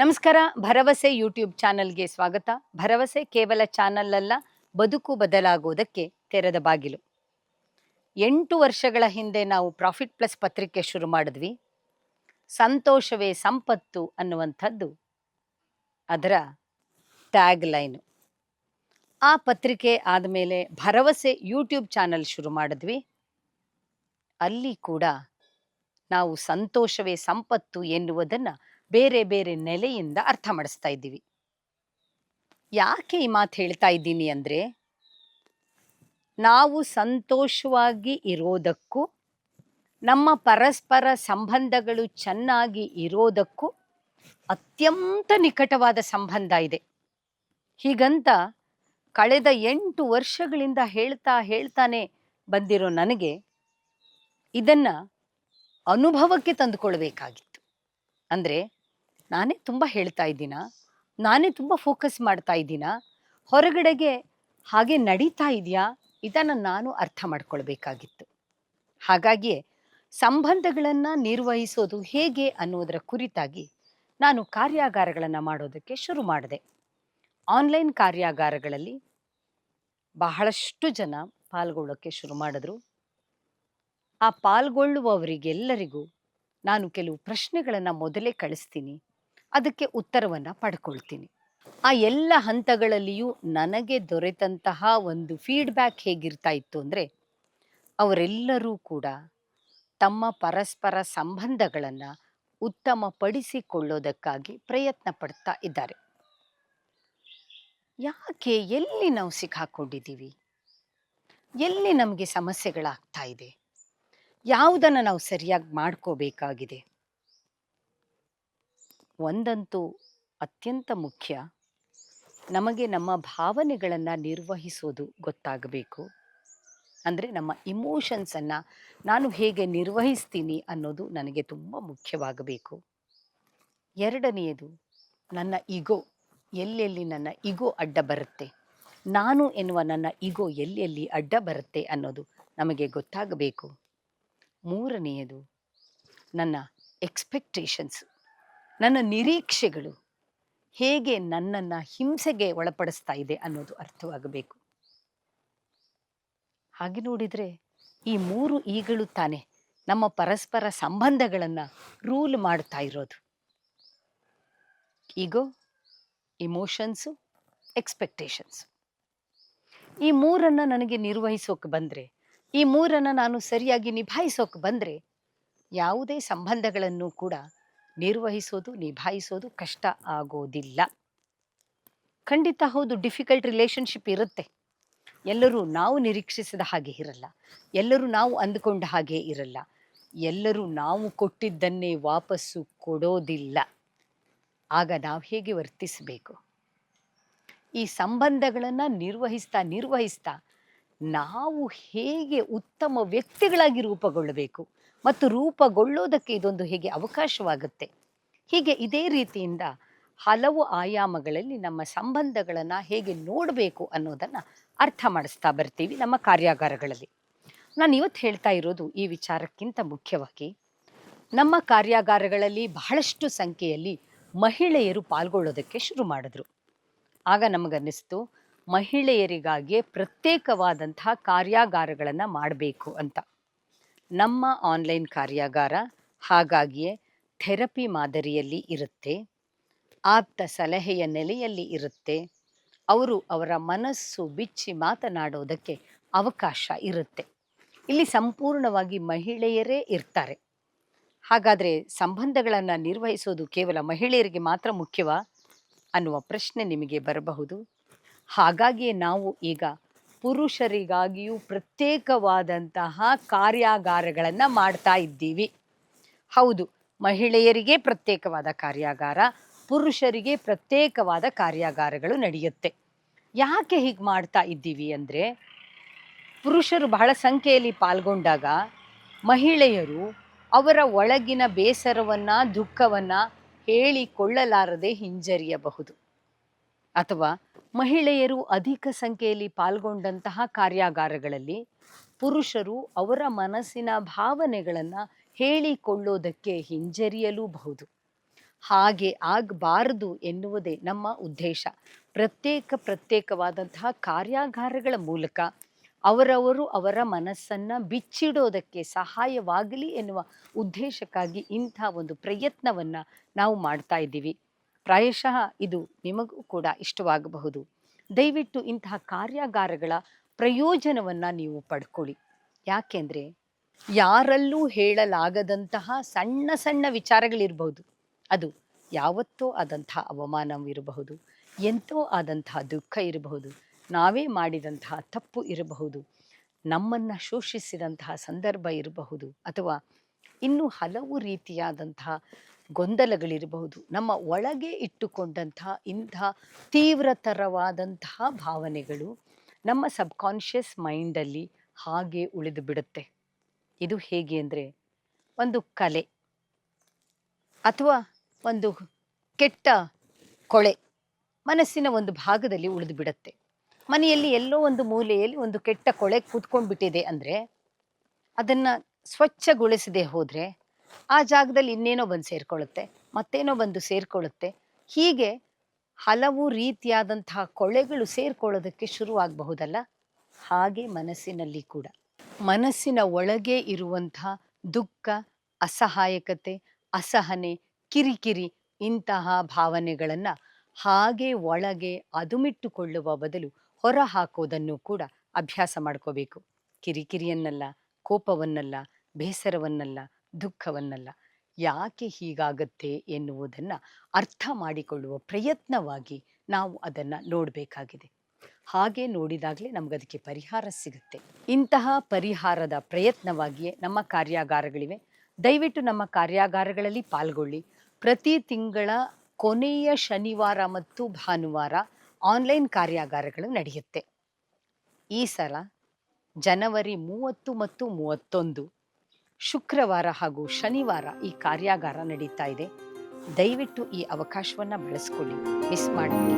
ನಮಸ್ಕಾರ. ಭರವಸೆ ಯೂಟ್ಯೂಬ್ ಚಾನಲ್ಗೆ ಸ್ವಾಗತ. ಭರವಸೆ ಕೇವಲ ಚಾನಲ್ ಅಲ್ಲ, ಬದುಕು ಬದಲಾಗುವುದಕ್ಕೆ ತೆರೆದ ಬಾಗಿಲು. 8 ವರ್ಷಗಳ ಹಿಂದೆ ನಾವು ಪ್ರಾಫಿಟ್ ಪ್ಲಸ್ ಪತ್ರಿಕೆ ಶುರು ಮಾಡಿದ್ವಿ. ಸಂತೋಷವೇ ಸಂಪತ್ತು ಅನ್ನುವಂಥದ್ದು ಅದರ ಟ್ಯಾಗ್ ಲೈನು. ಆ ಪತ್ರಿಕೆ ಆದಮೇಲೆ ಭರವಸೆ ಯೂಟ್ಯೂಬ್ ಚಾನಲ್ ಶುರು ಮಾಡಿದ್ವಿ. ಅಲ್ಲಿ ಕೂಡ ನಾವು ಸಂತೋಷವೇ ಸಂಪತ್ತು ಎನ್ನುವುದನ್ನು ಬೇರೆ ಬೇರೆ ನೆಲೆಯಿಂದ ಅರ್ಥ ಮಾಡಿಸ್ತಾ ಇದ್ದೀವಿ. ಯಾಕೆ ಈ ಮಾತು ಹೇಳ್ತಾ ಇದ್ದೀನಿ ಅಂದರೆ, ನಾವು ಸಂತೋಷವಾಗಿ ಇರೋದಕ್ಕೂ ನಮ್ಮ ಪರಸ್ಪರ ಸಂಬಂಧಗಳು ಚೆನ್ನಾಗಿ ಇರೋದಕ್ಕೂ ಅತ್ಯಂತ ನಿಕಟವಾದ ಸಂಬಂಧ ಇದೆ. ಹೀಗಂತ ಕಳೆದ 8 ವರ್ಷಗಳಿಂದ ಹೇಳ್ತಾನೆ ಬಂದಿರೋ ನನಗೆ ಇದನ್ನು ಅನುಭವಕ್ಕೆ ತಂದುಕೊಳ್ಬೇಕಾಗಿತ್ತು. ಅಂದರೆ ನಾನೇ ತುಂಬ ಹೇಳ್ತಾ ಇದ್ದೀನ, ನಾನೇ ತುಂಬ ಫೋಕಸ್ ಮಾಡ್ತಾ ಇದ್ದೀನ, ಹೊರಗಡೆಗೆ ಹಾಗೆ ನಡೀತಾ ಇದೆಯಾ, ಇದನ್ನು ನಾನು ಅರ್ಥ ಮಾಡ್ಕೊಳ್ಬೇಕಾಗಿತ್ತು. ಹಾಗಾಗಿಯೇ ಸಂಬಂಧಗಳನ್ನು ನಿರ್ವಹಿಸೋದು ಹೇಗೆ ಅನ್ನೋದರ ಕುರಿತಾಗಿ ನಾನು ಕಾರ್ಯಾಗಾರಗಳನ್ನು ಮಾಡೋದಕ್ಕೆ ಶುರು ಮಾಡಿದೆ. ಆನ್ಲೈನ್ ಕಾರ್ಯಾಗಾರಗಳಲ್ಲಿ ಬಹಳಷ್ಟು ಜನ ಪಾಲ್ಗೊಳ್ಳೋಕ್ಕೆ ಶುರು ಮಾಡಿದ್ರು. ಆ ಪಾಲ್ಗೊಳ್ಳುವವರಿಗೆಲ್ಲರಿಗೂ ನಾನು ಕೆಲವು ಪ್ರಶ್ನೆಗಳನ್ನು ಮೊದಲೇ ಕಳಿಸ್ತೀನಿ, ಅದಕ್ಕೆ ಉತ್ತರವನ್ನು ಪಡ್ಕೊಳ್ತೀನಿ. ಆ ಎಲ್ಲ ಹಂತಗಳಲ್ಲಿಯೂ ನನಗೆ ದೊರೆತಂತಹ ಒಂದು ಫೀಡ್ಬ್ಯಾಕ್ ಹೇಗಿರ್ತಾ ಇತ್ತು ಅಂದರೆ, ಅವರೆಲ್ಲರೂ ಕೂಡ ತಮ್ಮ ಪರಸ್ಪರ ಸಂಬಂಧಗಳನ್ನು ಉತ್ತಮಪಡಿಸಿಕೊಳ್ಳೋದಕ್ಕಾಗಿ ಪ್ರಯತ್ನ ಪಡ್ತಾ ಇದ್ದಾರೆ. ಯಾಕೆ, ಎಲ್ಲಿ ನಾವು ಸಿಕ್ಕಾಕೊಂಡಿದ್ದೀವಿ, ಎಲ್ಲಿ ನಮಗೆ ಸಮಸ್ಯೆಗಳಾಗ್ತಾ ಇದೆ, ಯಾವುದನ್ನು ನಾವು ಸರಿಯಾಗಿ ಮಾಡ್ಕೋಬೇಕಾಗಿದೆ? ಒಂದಂತೂ ಅತ್ಯಂತ ಮುಖ್ಯ, ನಮಗೆ ನಮ್ಮ ಭಾವನೆಗಳನ್ನು ನಿರ್ವಹಿಸೋದು ಗೊತ್ತಾಗಬೇಕು. ಅಂದರೆ ನಮ್ಮ ಇಮೋಷನ್ಸನ್ನು ನಾನು ಹೇಗೆ ನಿರ್ವಹಿಸ್ತೀನಿ ಅನ್ನೋದು ನನಗೆ ತುಂಬ ಮುಖ್ಯವಾಗಬೇಕು. ಎರಡನೆಯದು, ನನ್ನ ಈಗೋ, ಎಲ್ಲೆಲ್ಲಿ ನನ್ನ ಈಗೋ ಅಡ್ಡ ಬರುತ್ತೆ, ನಾನು ಎನ್ನುವ ನನ್ನ ಈಗೋ ಎಲ್ಲೆಲ್ಲಿ ಅಡ್ಡ ಬರುತ್ತೆ ಅನ್ನೋದು ನಮಗೆ ಗೊತ್ತಾಗಬೇಕು. ಮೂರನೆಯದು, ನನ್ನ ಎಕ್ಸ್ಪೆಕ್ಟೇಷನ್ಸ್, ನನ್ನ ನಿರೀಕ್ಷೆಗಳು ಹೇಗೆ ನನ್ನನ್ನು ಹಿಂಸೆಗೆ ಒಳಪಡಿಸ್ತಾ ಇದೆ ಅನ್ನೋದು ಅರ್ಥವಾಗಬೇಕು. ಹಾಗೆ ನೋಡಿದರೆ ಈ 3 ಈಗಳು ತಾನೆ ನಮ್ಮ ಪರಸ್ಪರ ಸಂಬಂಧಗಳನ್ನು ರೂಲ್ ಮಾಡ್ತಾ ಇರೋದು. ಈಗೋ, ಇಮೋಷನ್ಸು, ಎಕ್ಸ್ಪೆಕ್ಟೇಷನ್ಸ್. ಈ 3ಅನ್ನು ನನಗೆ ನಿರ್ವಹಿಸೋಕೆ ಬಂದರೆ, ಈ 3ಅನ್ನು ನಾನು ಸರಿಯಾಗಿ ನಿಭಾಯಿಸೋಕೆ ಬಂದರೆ, ಯಾವುದೇ ಸಂಬಂಧಗಳನ್ನು ಕೂಡ ನಿರ್ವಹಿಸೋದು, ನಿಭಾಯಿಸೋದು ಕಷ್ಟ ಆಗೋದಿಲ್ಲ. ಖಂಡಿತ ಹೌದು, ಡಿಫಿಕಲ್ಟ್ ರಿಲೇಷನ್ಶಿಪ್ ಇರುತ್ತೆ. ಎಲ್ಲರೂ ನಾವು ನಿರೀಕ್ಷಿಸಿದ ಹಾಗೆ ಇರಲ್ಲ, ಎಲ್ಲರೂ ನಾವು ಅಂದುಕೊಂಡ ಹಾಗೆ ಇರಲ್ಲ, ಎಲ್ಲರೂ ನಾವು ಕೊಟ್ಟಿದ್ದನ್ನೇ ವಾಪಸ್ಸು ಕೊಡೋದಿಲ್ಲ. ಆಗ ನಾವು ಹೇಗೆ ವರ್ತಿಸಬೇಕು? ಈ ಸಂಬಂಧಗಳನ್ನು ನಿರ್ವಹಿಸ್ತಾ ನಾವು ಹೇಗೆ ಉತ್ತಮ ವ್ಯಕ್ತಿಗಳಾಗಿ ರೂಪುಗೊಳ್ಳಬೇಕು ಮತ್ತು ರೂಪುಗೊಳ್ಳೋದಕ್ಕೆ ಇದೊಂದು ಹೇಗೆ ಅವಕಾಶವಾಗುತ್ತೆ. ಹೀಗೆ ಇದೇ ರೀತಿಯಿಂದ ಹಲವು ಆಯಾಮಗಳಲ್ಲಿ ನಮ್ಮ ಸಂಬಂಧಗಳನ್ನು ಹೇಗೆ ನೋಡಬೇಕು ಅನ್ನೋದನ್ನು ಅರ್ಥ ಮಾಡಿಸ್ತಾ ಬರ್ತೀವಿ ನಮ್ಮ ಕಾರ್ಯಾಗಾರಗಳಲ್ಲಿ. ನಾನು ಇವತ್ತು ಹೇಳ್ತಾ ಇರೋದು ಈ ವಿಚಾರಕ್ಕಿಂತ ಮುಖ್ಯವಾಗಿ, ನಮ್ಮ ಕಾರ್ಯಾಗಾರಗಳಲ್ಲಿ ಬಹಳಷ್ಟು ಸಂಖ್ಯೆಯಲ್ಲಿ ಮಹಿಳೆಯರು ಪಾಲ್ಗೊಳ್ಳೋದಕ್ಕೆ ಶುರು ಮಾಡಿದ್ರು. ಆಗ ನಮಗನ್ನಿಸ್ತು, ಮಹಿಳೆಯರಿಗಾಗಿಯೇ ಪ್ರತ್ಯೇಕವಾದಂತಹ ಕಾರ್ಯಾಗಾರಗಳನ್ನು ಮಾಡಬೇಕು ಅಂತ. ನಮ್ಮ ಆನ್ಲೈನ್ ಕಾರ್ಯಾಗಾರ ಹಾಗಾಗಿಯೇ ಥೆರಪಿ ಮಾದರಿಯಲ್ಲಿ ಇರುತ್ತೆ, ಆಪ್ತ ಸಲಹೆಯ ನೆಲೆಯಲ್ಲಿ ಇರುತ್ತೆ. ಅವರು ಅವರ ಮನಸ್ಸು ಬಿಚ್ಚಿ ಮಾತನಾಡೋದಕ್ಕೆ ಅವಕಾಶ ಇರುತ್ತೆ. ಇಲ್ಲಿ ಸಂಪೂರ್ಣವಾಗಿ ಮಹಿಳೆಯರೇ ಇರ್ತಾರೆ. ಹಾಗಾದರೆ ಸಂಬಂಧಗಳನ್ನು ನಿರ್ವಹಿಸೋದು ಕೇವಲ ಮಹಿಳೆಯರಿಗೆ ಮಾತ್ರ ಮುಖ್ಯವಾ ಅನ್ನುವ ಪ್ರಶ್ನೆ ನಿಮಗೆ ಬರಬಹುದು. ಹಾಗಾಗಿಯೇ ನಾವು ಈಗ ಪುರುಷರಿಗಾಗಿಯೂ ಪ್ರತ್ಯೇಕವಾದಂತಹ ಕಾರ್ಯಾಗಾರಗಳನ್ನು ಮಾಡ್ತಾ ಇದ್ದೀವಿ. ಹೌದು, ಮಹಿಳೆಯರಿಗೆ ಪ್ರತ್ಯೇಕವಾದ ಕಾರ್ಯಾಗಾರ, ಪುರುಷರಿಗೆ ಪ್ರತ್ಯೇಕವಾದ ಕಾರ್ಯಾಗಾರಗಳು ನಡೆಯುತ್ತೆ. ಯಾಕೆ ಹೀಗೆ ಮಾಡ್ತಾ ಇದ್ದೀವಿ ಅಂದರೆ, ಪುರುಷರು ಬಹಳ ಸಂಖ್ಯೆಯಲ್ಲಿ ಪಾಲ್ಗೊಂಡಾಗ ಮಹಿಳೆಯರು ಅವರ ಒಳಗಿನ ಬೇಸರವನ್ನು, ದುಃಖವನ್ನು ಹೇಳಿಕೊಳ್ಳಲಾರದೆ ಹಿಂಜರಿಯಬಹುದು. ಅಥವಾ ಮಹಿಳೆಯರು ಅಧಿಕ ಸಂಖ್ಯೆಯಲ್ಲಿ ಪಾಲ್ಗೊಂಡಂತಹ ಕಾರ್ಯಾಗಾರಗಳಲ್ಲಿ ಪುರುಷರು ಅವರ ಮನಸ್ಸಿನ ಭಾವನೆಗಳನ್ನು ಹೇಳಿಕೊಳ್ಳೋದಕ್ಕೆ ಹಿಂಜರಿಯಲೂಬಹುದು. ಹಾಗೆ ಆಗಬಾರದು ಎನ್ನುವುದೇ ನಮ್ಮ ಉದ್ದೇಶ. ಪ್ರತ್ಯೇಕವಾದಂತಹ ಕಾರ್ಯಾಗಾರಗಳ ಮೂಲಕ ಅವರವರು ಅವರ ಮನಸ್ಸನ್ನು ಬಿಚ್ಚಿಡೋದಕ್ಕೆ ಸಹಾಯವಾಗಲಿ ಎನ್ನುವ ಉದ್ದೇಶಕ್ಕಾಗಿ ಇಂಥ ಒಂದು ಪ್ರಯತ್ನವನ್ನು ನಾವು ಮಾಡ್ತಾ ಇದ್ದೀವಿ. ಪ್ರಾಯಶಃ ಇದು ನಿಮಗೂ ಕೂಡ ಇಷ್ಟವಾಗಬಹುದು. ದಯವಿಟ್ಟು ಇಂತಹ ಕಾರ್ಯಾಗಾರಗಳ ಪ್ರಯೋಜನವನ್ನು ನೀವು ಪಡ್ಕೊಳ್ಳಿ. ಯಾಕೆಂದರೆ ಯಾರಲ್ಲೂ ಹೇಳಲಾಗದಂತಹ ಸಣ್ಣ ಸಣ್ಣ ವಿಚಾರಗಳಿರಬಹುದು. ಅದು ಯಾವತ್ತೋ ಆದಂಥ ಅವಮಾನವಿರಬಹುದು, ಎಂತೋ ಆದಂತಹ ದುಃಖ ಇರಬಹುದು, ನಾವೇ ಮಾಡಿದಂತಹ ತಪ್ಪು ಇರಬಹುದು, ನಮ್ಮನ್ನು ಶೋಷಿಸಿದಂತಹ ಸಂದರ್ಭ ಇರಬಹುದು, ಅಥವಾ ಇನ್ನೂ ಹಲವು ರೀತಿಯಾದಂತಹ ಗೊಂದಲಗಳಿರಬಹುದು. ನಮ್ಮ ಒಳಗೆ ಇಟ್ಟುಕೊಂಡಂತಹ ಇಂಥ ತೀವ್ರತರವಾದಂತಹ ಭಾವನೆಗಳು ನಮ್ಮ ಸಬ್ಕಾನ್ಷಿಯಸ್ ಮೈಂಡಲ್ಲಿ ಹಾಗೆ ಉಳಿದು ಬಿಡುತ್ತೆ. ಇದು ಹೇಗೆ ಅಂದರೆ, ಒಂದು ಕಲೆ ಅಥವಾ ಒಂದು ಕೆಟ್ಟ ಕೊಳೆ ಮನಸ್ಸಿನ ಒಂದು ಭಾಗದಲ್ಲಿ ಉಳಿದು ಬಿಡುತ್ತೆ. ಮನೆಯಲ್ಲಿ ಎಲ್ಲೋ ಒಂದು ಮೂಲೆಯಲ್ಲಿ ಒಂದು ಕೆಟ್ಟ ಕೊಳೆ ಕೂತ್ಕೊಂಡ್ಬಿಟ್ಟಿದೆ ಅಂದರೆ, ಅದನ್ನು ಸ್ವಚ್ಛಗೊಳಿಸದೆ ಹೋದರೆ ಆ ಜಾಗದಲ್ಲಿ ಇನ್ನೇನೋ ಬಂದು ಸೇರಿಕೊಳ್ಳುತ್ತೆ, ಮತ್ತೇನೋ ಬಂದು ಸೇರಿಕೊಳ್ಳುತ್ತೆ. ಹೀಗೆ ಹಲವು ರೀತಿಯಾದಂತಹ ಕೊಳೆಗಳು ಸೇರಿಕೊಳ್ಳೋದಕ್ಕೆ ಶುರುವಾಗಬಹುದಲ್ಲ. ಹಾಗೆ ಮನಸ್ಸಿನಲ್ಲಿ ಕೂಡ ಮನಸ್ಸಿನ ಒಳಗೆ ಇರುವಂಥ ದುಃಖ, ಅಸಹಾಯಕತೆ, ಅಸಹನೆ, ಕಿರಿಕಿರಿ ಇಂತಹ ಭಾವನೆಗಳನ್ನು ಹಾಗೆ ಒಳಗೆ ಅದುಮಿಟ್ಟುಕೊಳ್ಳುವ ಬದಲು ಹೊರ ಹಾಕೋದನ್ನು ಕೂಡ ಅಭ್ಯಾಸ ಮಾಡ್ಕೋಬೇಕು. ಕಿರಿಕಿರಿಯನ್ನಲ್ಲ, ಕೋಪವನ್ನಲ್ಲ, ಬೇಸರವನ್ನಲ್ಲ, ದುಃಖವನ್ನಲ್ಲ. ಯಾಕೆ ಹೀಗಾಗತ್ತೆ ಎನ್ನುವುದನ್ನು ಅರ್ಥ ಮಾಡಿಕೊಳ್ಳುವ ಪ್ರಯತ್ನವಾಗಿ ನಾವು ಅದನ್ನು ನೋಡಬೇಕಾಗಿದೆ. ಹಾಗೆ ನೋಡಿದಾಗಲೇ ನಮಗದಕ್ಕೆ ಪರಿಹಾರ ಸಿಗುತ್ತೆ. ಇಂತಹ ಪರಿಹಾರದ ಪ್ರಯತ್ನವಾಗಿಯೇ ನಮ್ಮ ಕಾರ್ಯಾಗಾರಗಳಿವೆ. ದಯವಿಟ್ಟು ನಮ್ಮ ಕಾರ್ಯಾಗಾರಗಳಲ್ಲಿ ಪಾಲ್ಗೊಳ್ಳಿ. ಪ್ರತಿ ತಿಂಗಳ ಕೊನೆಯ ಶನಿವಾರ ಮತ್ತು ಭಾನುವಾರ ಆನ್ಲೈನ್ ಕಾರ್ಯಾಗಾರಗಳು ನಡೆಯುತ್ತೆ. ಈ ಸಲ ಜನವರಿ 30 ಮತ್ತು 31 ಶುಕ್ರವಾರ ಹಾಗೂ ಶನಿವಾರ ಈ ಕಾರ್ಯಾಗಾರ ನಡೀತಾ ಇದೆ. ದಯವಿಟ್ಟು ಈ ಅವಕಾಶವನ್ನು ಬಳಸ್ಕೊಳ್ಳಿ, ಮಿಸ್ ಮಾಡಬೇಡಿ.